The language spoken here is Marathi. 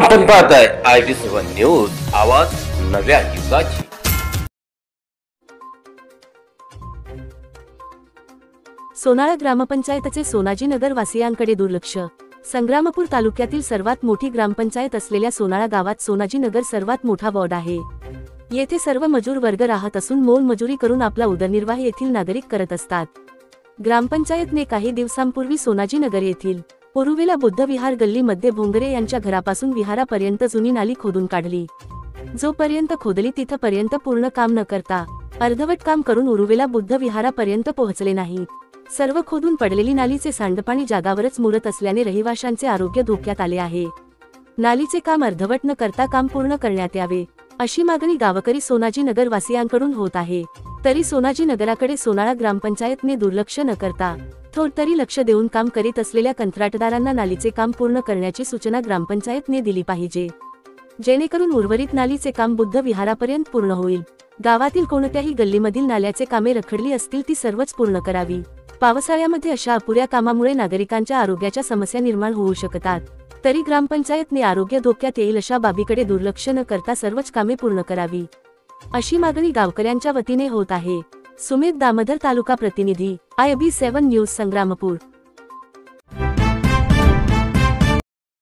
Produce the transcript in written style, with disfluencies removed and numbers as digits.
आपण पाहताय IB7 न्यूज, आवाज नव्या युगाची। सोनाळा ग्रामपंचायतचे सोनाजीनगर वासियांकडे दुर्लक्ष। संग्रामपूर तालुक्यातील सर्वात मोठी ग्रामपंचायत असलेल्या सोनाळा गावात सोनाजीनगर सर्वात मोठा वॉर्ड आहे। येथे सर्व मजूर वर्ग राहत असून मोलमजुरी करून आपला उदरनिर्वाह येथील नागरिक करत असतात। ग्रामपंचायतने काही दिवसांपूर्वी सोनाजीनगर येथील उरुवेला बुद्ध विहार गल्लीमध्ये भोंगरे यांच्या घरापासून विहारापर्यंत जुनी नाली खोदून काढली। जोपर्यंत खोदली तिथपर्यंत पूर्ण काम न करता अर्धवट काम करून उरुवेला बुद्ध विहारापर्यंत पोहोचले नाही। सर्व खोदून पडलेली नालीचे सांडपाणी जागावरच मुरत असल्याने रहिवाशांचे आरोग्य धोक्यात आले आहे। नालीचे काम अर्धवट न करता काम पूर्ण करण्यात यावे अशी मागणी गावकरी सोनाजीनगर वासियांकडून होत आहे। तरी सोनाजीनगराकडे सोनाळा ग्रामपंचायतने दुर्लक्ष न करता थोड तरी लक्ष देऊन काम करीत असलेल्या कंत्राटदारांना नालीचे काम पूर्ण करण्याची सूचना ग्रामपंचायतने दिली पाहिजे, जेणेकरून उर्वरित नालीचे काम बुद्ध विहारापर्यंत पूर्ण होईल। गावातील कोणत्याही गल्लीमधील नाल्याचे कामे रखडली असतील ती सर्वच पूर्ण करावी। पावसाळ्यामध्ये अशा अपुऱ्या कामामुळे नागरिकांच्या आरोग्याच्या समस्या निर्माण होऊ शकतात। तरी ग्रामपंचायतने आरोग्य धोक्यात येईल अशा बाबीकडे दुर्लक्ष न करता सर्वच कामे पूर्ण करावी अशी मागणी गावकऱ्यांच्या वतीने होत आहे। सुमित दामोदर, तालुका प्रतिनिधी, IB7 न्यूज, संग्रामपूर।